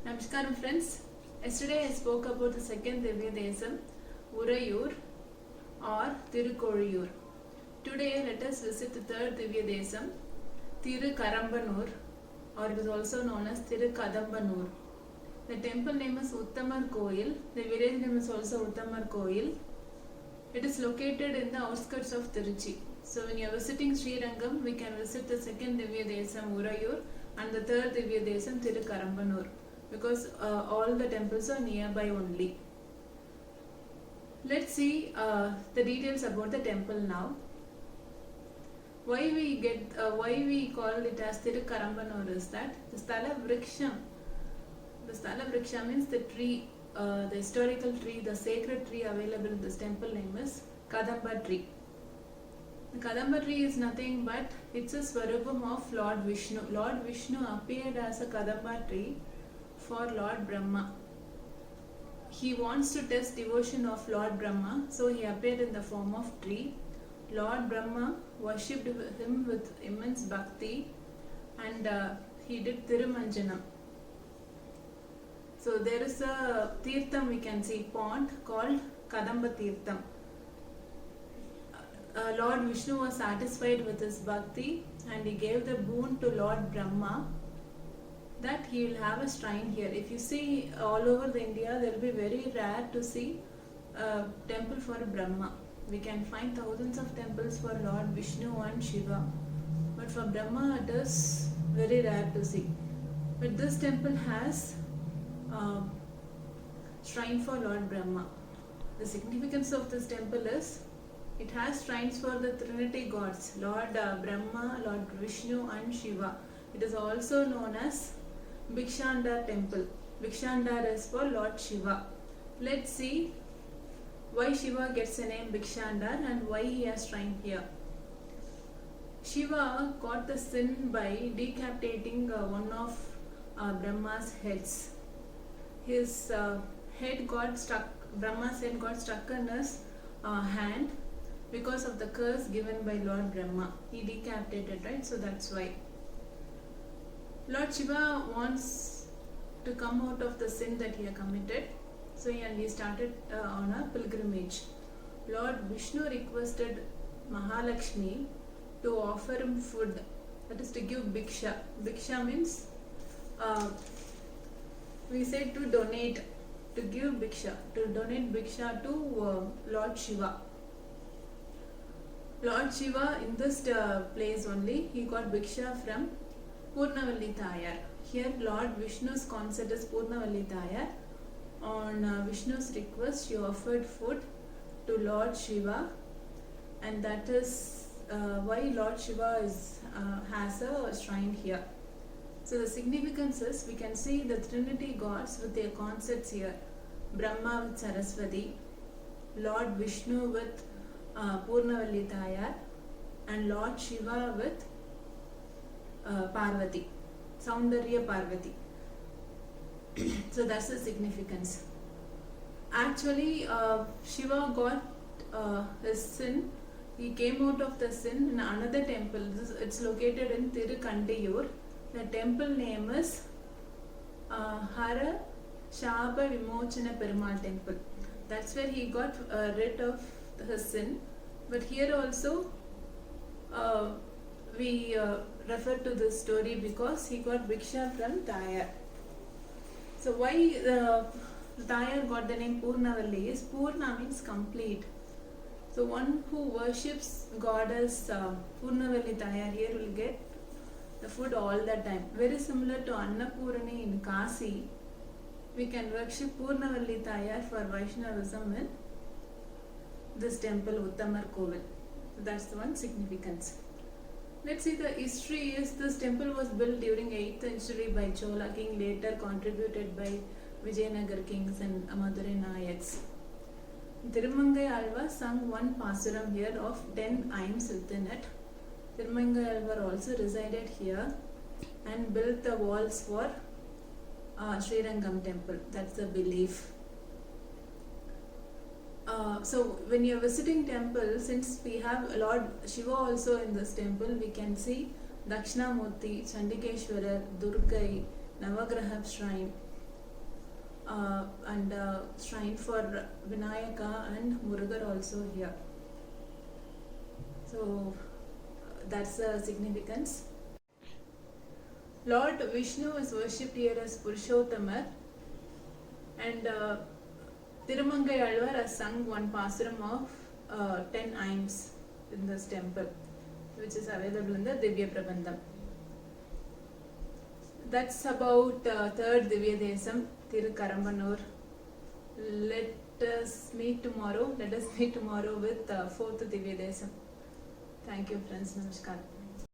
Namaskaram friends. Yesterday I spoke about the second Divya Desam, Urayur or Tirukozhiyur. Today let us visit the third Divya Desam, Tirukarambanur, or it is also known as Tirukadambanur. The temple name is Uttamar Koil. The village name is also Uttamar Koil. It is located in the outskirts of Tiruchi. So when you are visiting Srirangam, we can visit the second Divya Desam Urayur and the third Divya Desam Tirukarambanur, because all the temples are nearby only. Let's see the details about the temple now. Why we call it as Tirukarambanur is that the Sthala Vriksha means the tree, the historical tree, the sacred tree available in this temple name is Kadamba tree. The Kadamba tree is nothing but it's a Swarupam of Lord Vishnu. Lord Vishnu appeared as a Kadamba tree for Lord Brahma. He wants to test devotion of Lord Brahma, so he appeared in the form of tree. Lord Brahma worshipped him with immense bhakti, and he did Thirumanjanam. So there is a Tirtham, we can see, pond called Kadamba Tirtham. Lord Vishnu was satisfied with his bhakti and he gave the boon to Lord Brahma that he will have a shrine here. If you see all over the India, there will be very rare to see a temple for Brahma. We can find thousands of temples for Lord Vishnu and Shiva, but for Brahma it is very rare to see. But this temple has shrine for Lord Brahma. The significance of this temple is it has shrines for the Trinity gods, Lord Brahma, Lord Vishnu and Shiva. It is also known as Bhikshandar temple. Bhikshandar is for Lord Shiva. Let's see why Shiva gets the name Bhikshandar and why he has shrine here. Shiva got the sin by decapitating one of Brahma's heads. His head got stuck, Brahma's head got stuck in his hand because of the curse given by Lord Brahma. He decapitated, right? So that's why. Lord Shiva wants to come out of the sin that he had committed. So he started on a pilgrimage. Lord Vishnu requested Mahalakshmi to offer him food, that is to give bhiksha. Bhiksha means we say to donate, to give bhiksha, to donate bhiksha to Lord Shiva. Lord Shiva in this place only, he got bhiksha from Purnavalli Tayar. Here Lord Vishnu's concept is Purnavalli Tayar. On Vishnu's request, she offered food to Lord Shiva, and that is why Lord Shiva has a shrine here. So the significance is, we can see the Trinity gods with their concepts here. Brahma with Saraswati, Lord Vishnu with Purnavalli Tayar, and Lord Shiva with Parvati, Saundarya Parvati. So that's the significance. Actually, Shiva got his sin. He came out of the sin in another temple. It's located in Tirukandiyur. The temple name is Hara Shaba Vimochana Perumal temple. That's where he got rid of his sin. But here also we refer to this story because he got bhiksha from Tayar. So why Tayar got the name Purnavalli is, Purna means complete. So one who worships goddess Purnavalli Tayar here will get the food all the time. Very similar to Annapurani in Kasi, we can worship Purnavalli Tayar for Vaishnavism in this temple Uttamar Kovil. So that's the one significance. Let's see the history is, this temple was built during 8th century by Chola king, later contributed by Vijayanagar kings and Madurai Nayaks. Thirumangai Alva sung one pasuram here of 10 hymns within it. Thirumangai Alva also resided here and built the walls for Srirangam temple. That's the belief. So when you are visiting temple, since we have Lord Shiva also in this temple, we can see Dakshinamurti, Chandikeshwarar, Durgai, Navagraha shrine, and shrine for Vinayaka and Murugar also here. So that's the significance. Lord Vishnu is worshipped here as Purushottamar, and Tirumangai Alvar has sung one pasuram of 10 hymns in this temple, which is available in the Divya Prabandham. That's about third Divya Desam, Tirukarambanur. Let us meet tomorrow with fourth Divya Desam. Thank you, friends. Namaskar.